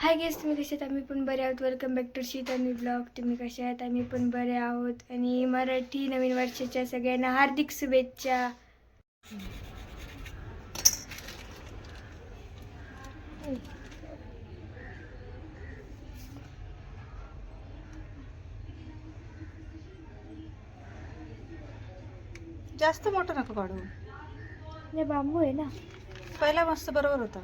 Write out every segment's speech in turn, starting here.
हाय guess, तुम्ही कसे आहेत? आम्ही पण बरे आहोत. Welcome back to Sheetal blog. तुम्ही कसे आहात? आम्ही पण बरे आहोत. आणि मराठी नवीन वर्षाच्या सगळ्यांना हार्दिक शुभेच्छा. जास्त मोठं नको काढू. हे बांबू आहे ना. पहिला मस्त बरोबर होता.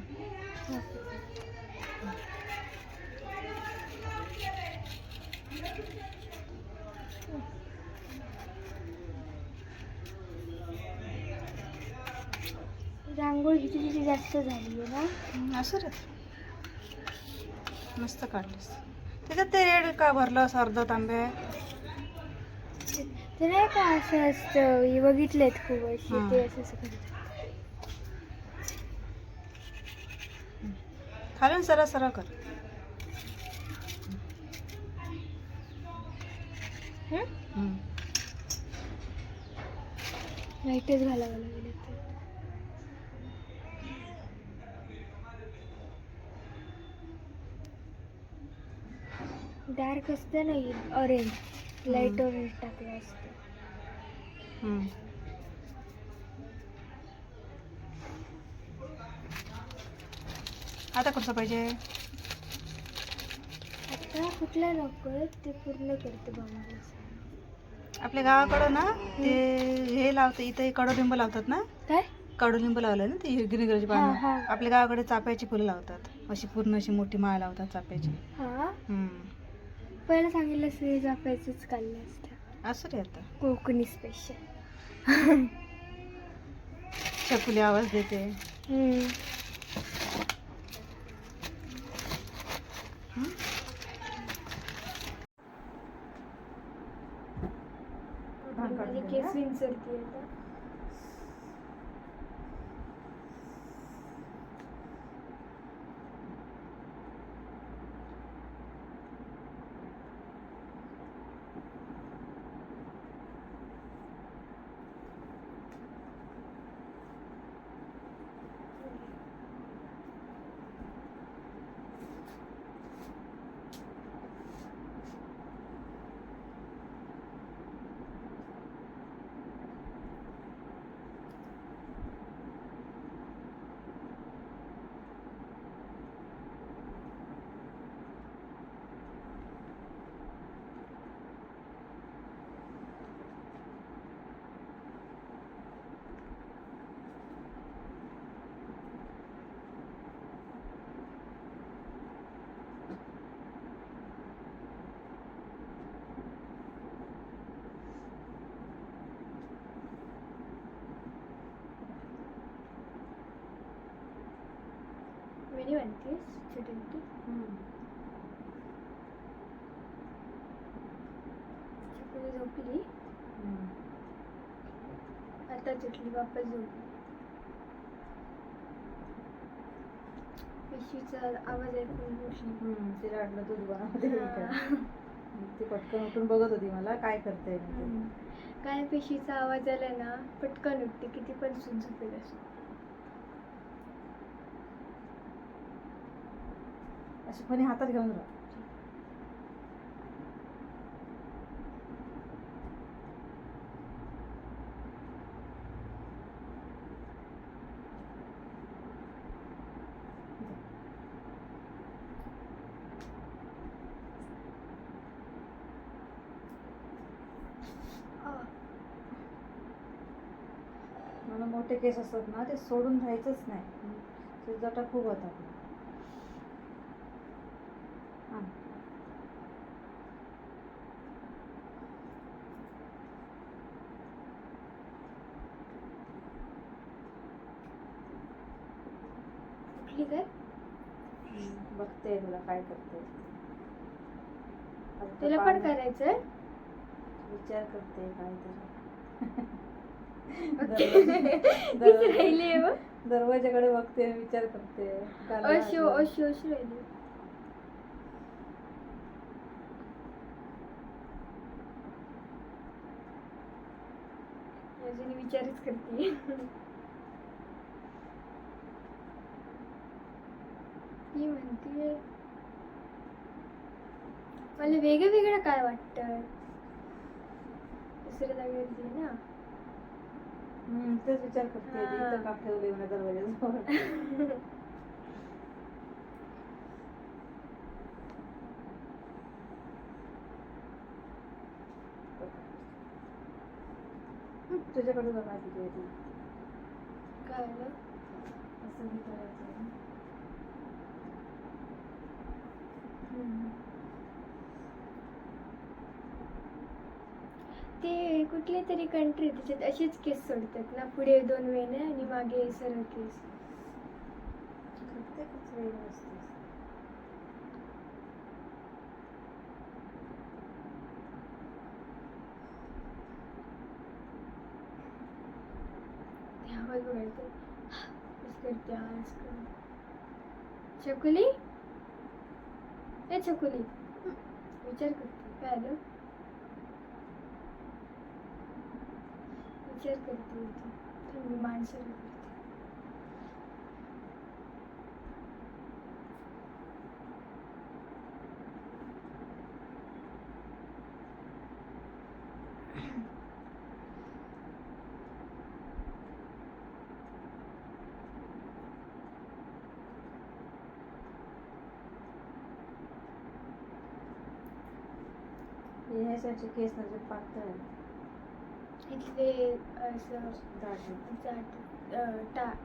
रांगोळी तुझी जास्त झाली आहे ना. असं रे, मस्त काढलीस. त्याच्यात ते रेड का भरलं असं अर्ध तांबे? ते नाही का असं असतं, हे बघितलेत खूप असे. हां. ते असं करतात. खालून सरळ सरळ कर. हम्म. लाईटच घालावं लागेल. डार्क असतं ना ऑरेंज, लाईट ऑरेंज टाकलं असतं. हम्म. आता कसं पाहिजे? आता कुठलं नको ते पूर्ण करते बांबू. आपल्या गावाकडं ना ते हे लावते, इथे कडुलिंब लावतात ना. काय? कडुलिंब लावलं ना, ती हिरवी निघायची हा, पानं. हा. आपल्या गावाकडे चाफ्याची फुलं लावतात, अशी पूर्ण अशी मोठी माळ लावतात चाफ्याची. हा, हम्म. पहिलं सांगितलं श्री जाफायचंच काढलं असतं. असं रे, आता कोकणी स्पेशल. चकुली आवाज देते. माझी केस विंचरती आता. वेणी म्हणतेस छोटी छोटी. छोटी झोपली आता, चटली बाप्पा झोपली. पिशवीचा आवाज ऐकून उठली. तिला वाटलं दूध बनवते. ती पटकन उठून बघत होती मला काय करते. काय पिशवीचा आवाज आला ना, पटकन उठते, किती पण झोपेल असो. अशी फणी हातात घेऊन राहा. मला मोठे केस असतात ना, ते सोडून राहायचंच नाही. ते जटा खूप होतात. उठली काय? बघते तुला काय करते. तुला पण करायचंय? विचार करते काय किती राहिली आहे? दरवाजाकडे बघते, विचार करते. अशी राहिली. अजून विचारच करते. ती म्हणते मला वेगळं वेगळं काय वाटतं दुसऱ्या जागेवरती ना. तेच विचार करते हा. इथं का ठेवले म्हणा दरवाजाजवळ. तुझ्याकडे बघा तिथे ती. काय आलं? असं हे करायचं आहे. ते कुठले तरी कंट्री त्याच्यात अशीच केस सोडतात ना, पुढे 2 वेण्या आणि मागे सरळ केस. प्रत्येकच वेगळं असतं. ते आवाज बघायचं असं करते आवाज करून. छकुली ए छकुली, विचार करते काय आलं, विचार करते इथे. थांब, मी माणसाला करते. ह्या साईडचे केस म्हणजे पातळ आहे. इथले असं जाड आहे. जाट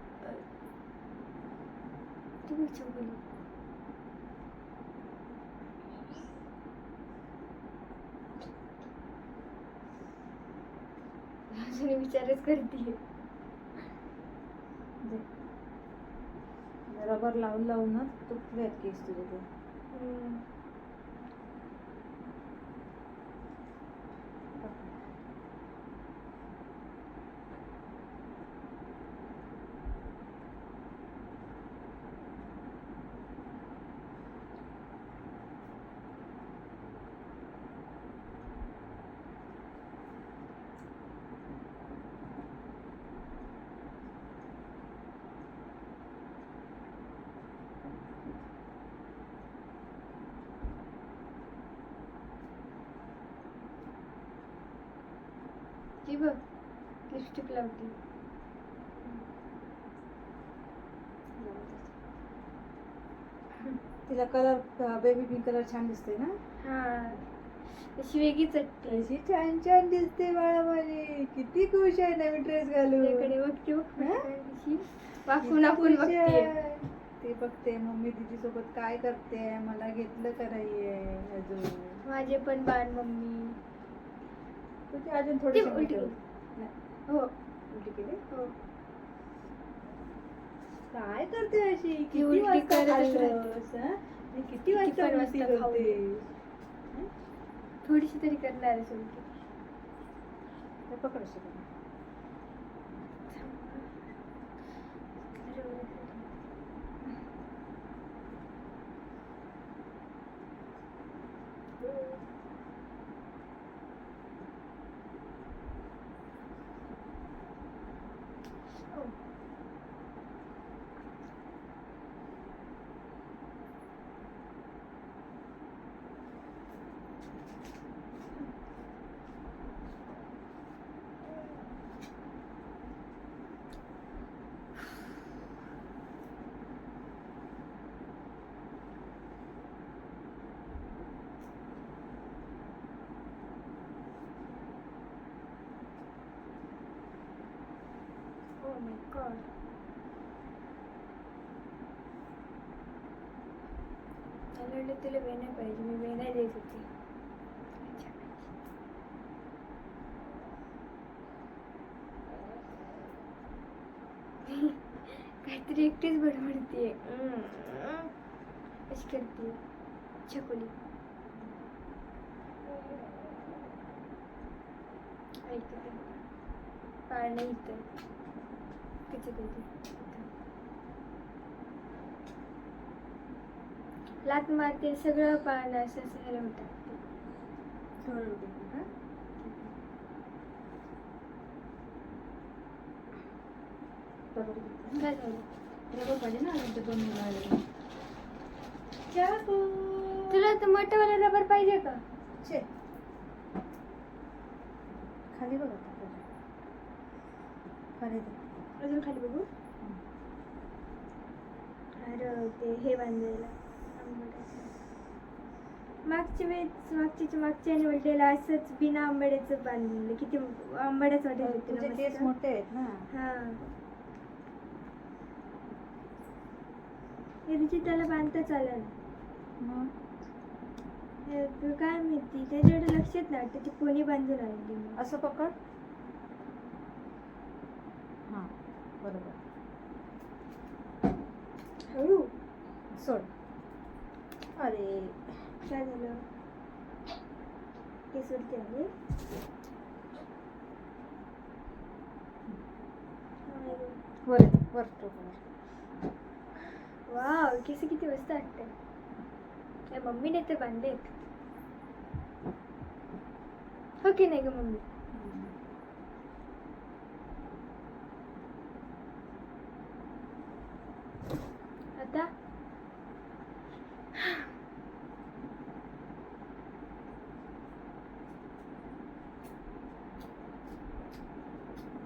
तुम्ही छकुली अजून विचारच करते. रबर लावून लावूनच तुटलेत केस तुझे ते. ती बघ लिपस्टिक लावते. तिला कलर बेबी पिंक कलर छान दिसते ना. हा अशी वेगळीच वाटते. अशी छान छान दिसते बाळा माझी. किती खुश आहे नवीन ड्रेस घालून. इकडे बघते बघ हा? कशी वाकून वाकून बघते. ते बघते मम्मी दीदी सोबत काय करते, मला घेतलं का नाहीये अजून. माझे पण बाण मम्मी. तुझी अजून ती थोडी उलटी केली. हो उलटी केली. हो काय करते अशी, किती उलटी वाजता करतच खाल्लंस, हं? आणि किती वाजता पण उलटी वाजता खाऊ करते. दे. थोडीशी तरी करणार आहे उलटी. हे पकड अशी करून. Oh my god. मला वाटलं तुला वेण्या पाहिजे, मी वेण्या देत होते. काहीतरी एकटीच बडबडतीये. अशी करते छकुली. ऐकते पाळणं इथं त्याच्यात लात मारते सगळं पाळणं असं हलवतात. काय झालं? रबर पाहिजे ना अजून ते 2 मुलं आले. चाकू तुला तर मोठंवाला रबर पाहिजे का? छे खाली बघ आता खाली. खाली दे. अजून खाली बघू. अरे ते हे बांधायला मागच्या निवडलेला असंच बिना आंबाड्याचं बांधलेलं. किती आंबाड्याच वाटत तुझे केस मोठे आहेत ना. हा एरवी त्याला बांधताच आलं मग काय माहिती त्याच्याकडे लक्षात नाही वाटतं ती कोणी बांधून आणली मग. असं पकड. हां बरोबर. हळू सोड. अरे काय झालं केस वरती आले. वर वर टोकवर. वाव केस किती मस्त वाटतंय. त्या मम्मीने तर बांधलेत. हो की नाही ग मम्मी? आता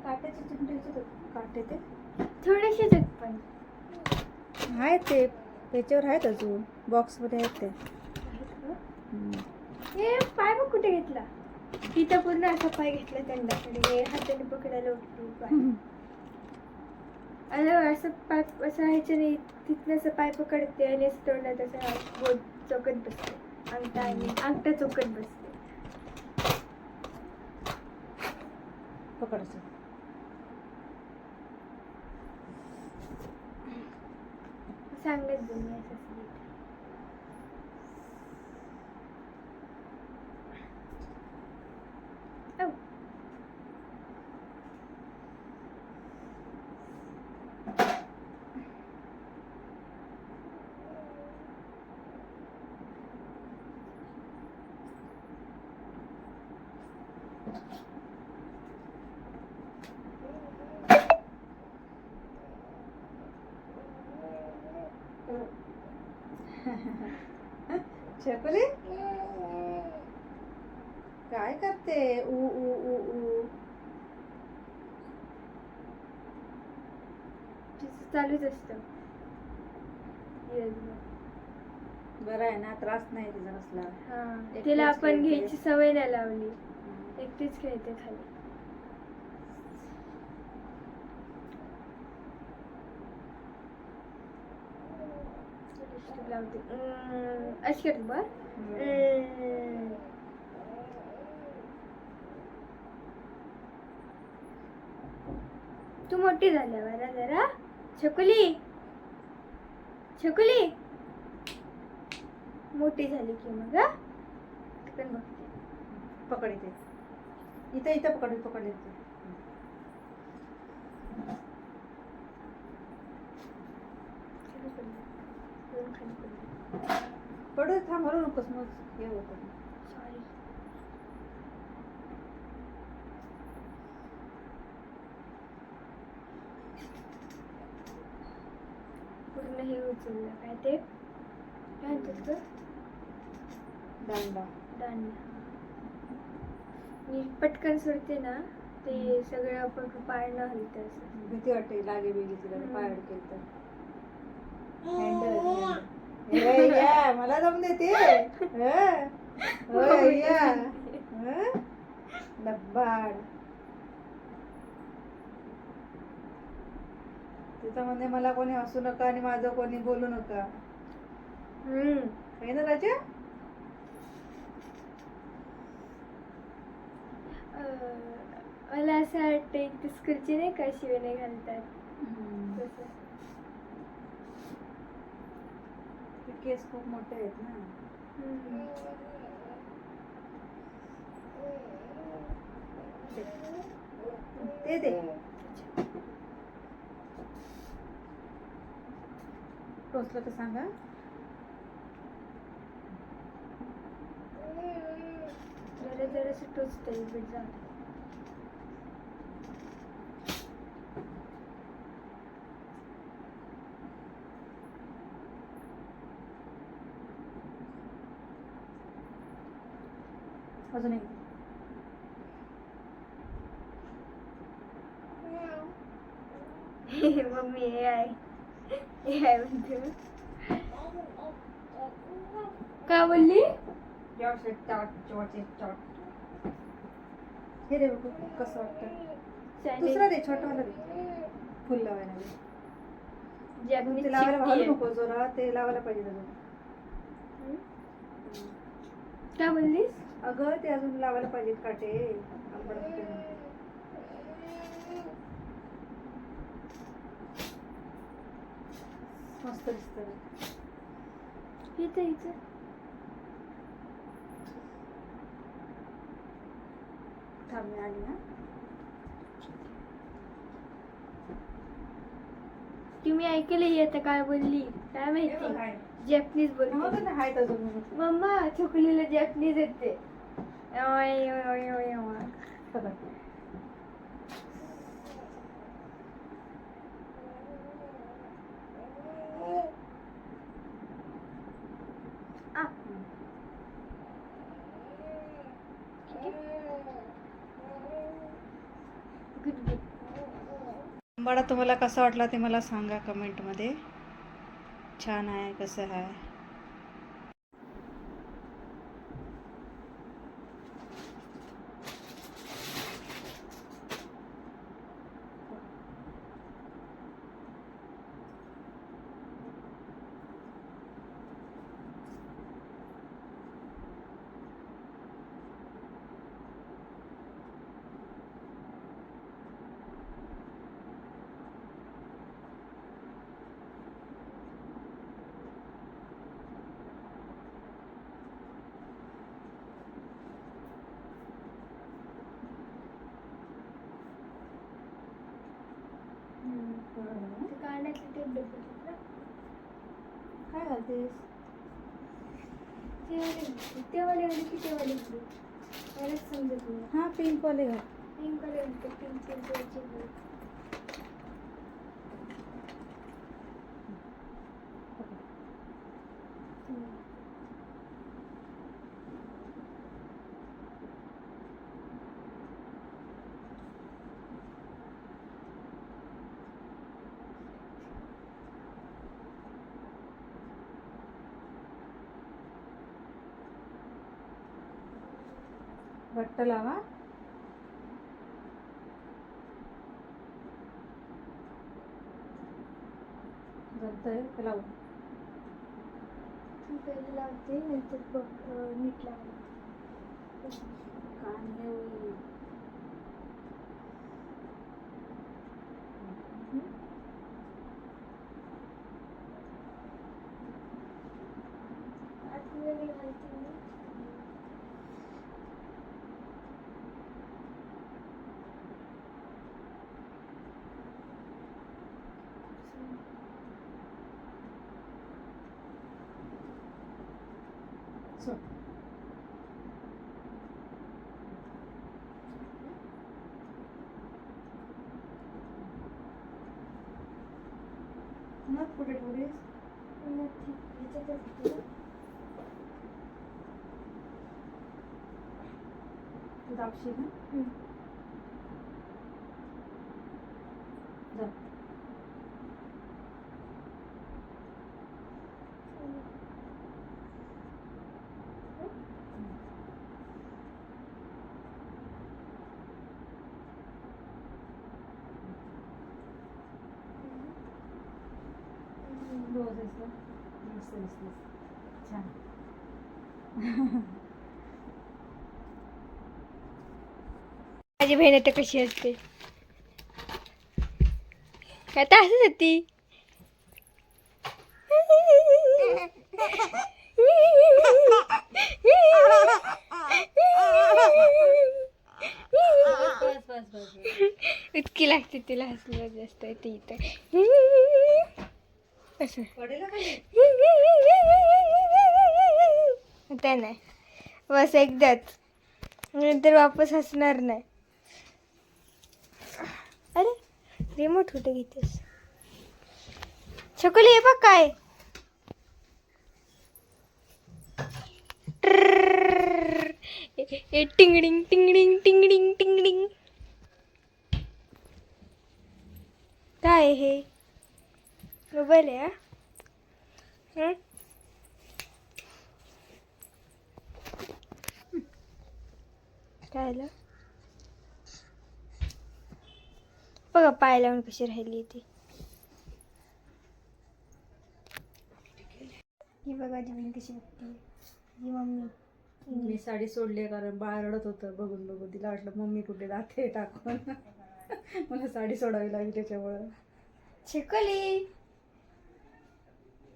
काट्याचे चिमटे काटे ते थोडेसे जग पण आहेत ते त्याच्यावर आहेत अजून बॉक्समध्ये आहेत ते. हे पाय बघ कुठे घेतला. तिथं पूर्ण असा पाय घेतला त्यांच्याकडे हाताने पकडायला उठली. अरे असं पाय असं ह्याच्याने तिथनं असं पाय पकडते आणि असं तोंडात असं बोट चौकत बसते. अंगठा चौकत बसते. पकडायचं. सांगत दोन्ही असं छकुली काय करते? ऊ ऊ ऊ ऊ. चालूच असतं. बरं आहे ना त्रास नाही तिचा कसला. हा तिला आपण घ्यायची सवय नाही लावली. एकटीच खेळते खाली. लावते अशी करते बघ. तू मोठी झाल्यावर जरा छकुली छकुली मोठी झाली की मग पण बघते. पकड इथे. इथं इथं पकड पकड इथे. पडू थांब हलू नकोस मग हे होतं. सॉरी. पूर्ण हे उचललं काय ते काय म्हणतात दांडा. दांडा. मी पटकन सोडते ना ते सगळं आपण पाळणं हलतं असं. भीती वाटते लागे बिगे तिला पाय अडकेल तर. हँडल या मला दम देते. डब्बाड. त्याच्यामध्ये मला कोणी हसू नका आणि माझं कोणी बोलू नका. आहे ना राजा? मला असं वाटतं ते स्कूलची नाही का शिवणे घालतात तसं. केस खूप मोठे आहेत ना. ते दे. टोचलं तर सांगा. जरा जरासं टोचतंय बीट जाऊ. अजून एक मम्मी हे आहे म्हणते. का बोलली? हे रे बघू कसं वाटतं. दुसरा दे, छोटावाला दे. फुल लावायला दे. जॅपनीज ते लावायला चिक्की घालू आहे. नको जोरा, ते लावायला पाहिजे अजून. का बोललीस? अगं ते अजून लावायला पाहिजेत काटे. आंबट होते. मस्त दिसतं. इथं थांब मी आली हा. तुम्ही ऐकलं ही आता काय बोलली काय माहिती. जॅपनीज बोलते. आहेत अजून म्हणून. मम्मा चुकलीला जॅपनीज येते. ओय ओय ओय ओय. बघा. आ. Good good. आंबाडा तुम्हाला कसा वाटला ते मला सांगा कमेंटमध्ये. छान आहे कसं आहे. ते काढण्यातले ते डब्बे आहेत ना. काय घालतेस? ते वाले की ते वाले मलाच समजत नाही. हा पिंक वाले घाल. पिंक कलर पिंक कलरचे. घट्ट लावा. जमतंय का लावू? पहिले लावते नंतर बघ मीठ लावते. कांदे होईल. आतमध्ये घालते मी. So. नथ कुठे ठेवलीस? नक्की ह्याच्यातच ठेवू. तू दाबशील ना? जा. रोज दिसलं. मस्त दिसलं. छान. माझी बहीण आता कशी असते काय तर असंच होती. इतकी लागते तिला हसलं जास्त आहे ती इथं असं त्या नाही बस एकदाच नंतर वापस हसणार नाही. अरे रिमोट कुठे घेतेस छकुली हे बघ काय ए टिंगडिंग टिंगडिंग टिंगडिंग टिंगडिंग. काय आहे हे? मोबाईल आहे हा? हं? काय आलं? बघा पाय लावून कशी राहिली ती. ही बघा जीवन कशी बघते. ही मम्मी. मी साडी सोडली कारण बाळ रडत होतं बघून बघून. तिला वाटलं मम्मी कुठे जाते टाकून. मला साडी सोडावी लागली त्याच्यामुळं. छकुली.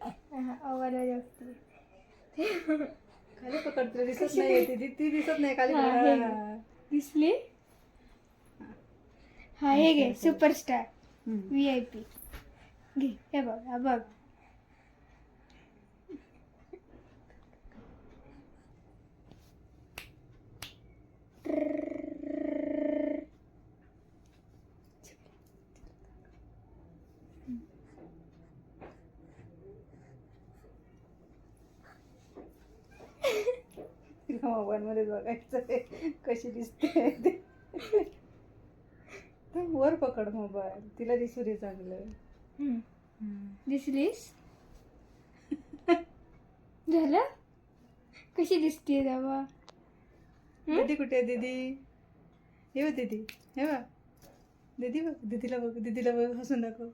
आवाज बघते. खाली पकडते दिसत नाही. ती दिसत नाही खाली. हा, हे. दिसली? हा हे घे सुपरस्टार VIP. घे हे बघ हा बघ. मोबाईल मध्ये बघायचं ते कशी दिसते ते. वर पकड मोबाईल. तिला दिसू दे चांगलं. दिसलीस? झालं? कशी दिसते दावा? दीदी कुठे आहे दीदी? हे बघ दीदी. हे बघ दीदी. बघ दीदीला बघ. दीदीला बघ हसून दाखव.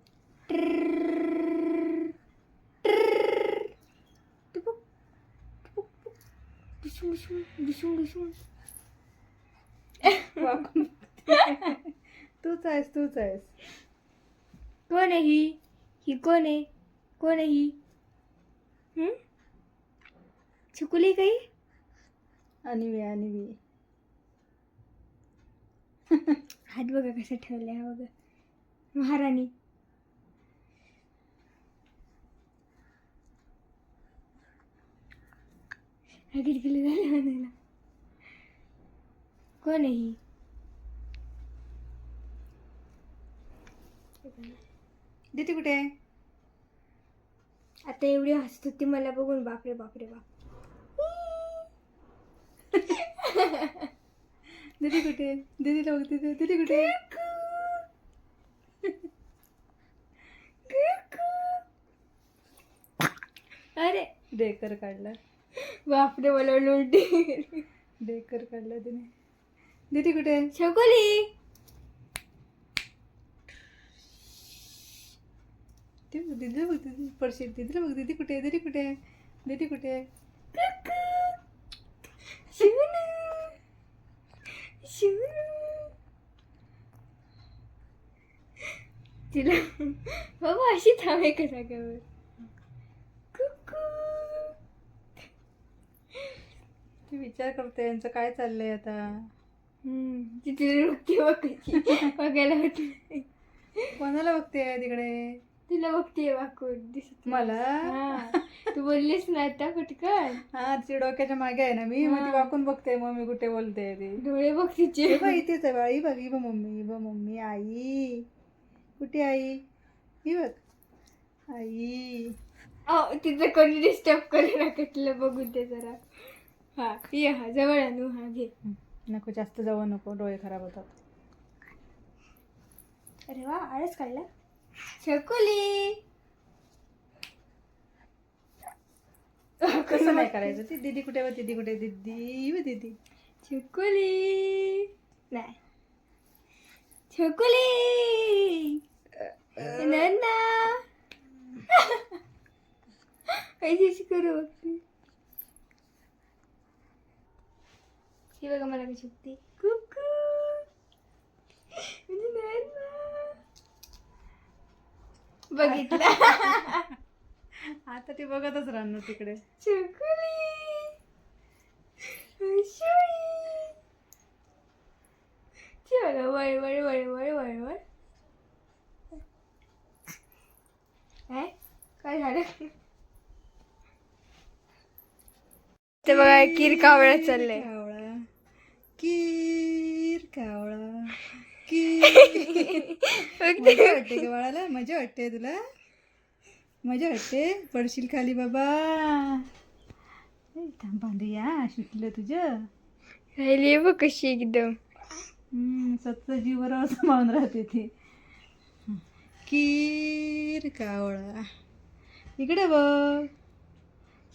वाकून बघते. तूच आहेस. कोण आहे ही? ही कोण आहे? कोण आहे ही? छकुली काही? आणि हात बघा कसं ठेवले हा बघा. महाराणी. खिडकीला झाले म्हणायला. कोण आहे ही? दीदी कुठे आहे? आता एवढी हसत होती मला बघून. बापरे बापरे बाप. दीदी कुठे? दीदीला बघ. दीदी कुठे? अरे डेकर काढला. बापरे मला उलटी. डेकर काढला तिने. दीदी कुठे? छकुली. दीदीला बघ. दीदी पडशील. दीदीला बघ. दीदी कुठे? दीदी कुठे? दीदी कुठे? तिला बाबा अशी थांबे का जागेवर. ती विचार करते यांचं काय चाललंय आता. तिथे बघायला होती. कोणाला बघते तिकडे? तिला बघते वाकून दिसत मला. तू बोललीस ना आता कुठकन. हा ती डोक्याच्या मागे आहे ना मी. मग ती वाकून बघते मम्मी कुठे बोलते ती. डोळे बघ तिचे. इथेच आहे बाई. बघ बघ मम्मी. आई कुठे? आई ही बघ. आई. तिचं कोणी डिस्टर्ब करे ना कटलं बघून ते जरा. हा ये हा जवळ आणू. हा घे. नको जास्त जवळ नको. डोळे खराब होतात. अरे वा आळस काढला. छकुली. कसं नाही करायचं. ती दीदी कुठे? व दीदी कुठे? दीदी छकुली. नाही छकुली. नन्ना. कशी करू बघते. ही बघा मला कशी बघते. कुकू. बघितलं. आता ती बघतच राहणार तिकडे. छकुली. ती बघा वळ. काय झालं? ते बघा कीर कावळा चाललंय. कीर कावळा. मजा वाटते का बाळाला? मजा वाटते तुला? मजा वाटते? पडशील खाली बाबा. थांब बांधूया. सुटलं तुझं. राहिली बघ कशी एकदम. सत्य जीवरावर समावून राहते ती. कीर कावळा इकडे बघ.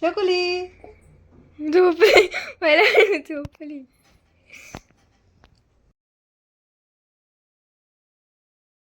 चकुली झोपली मला झोपली.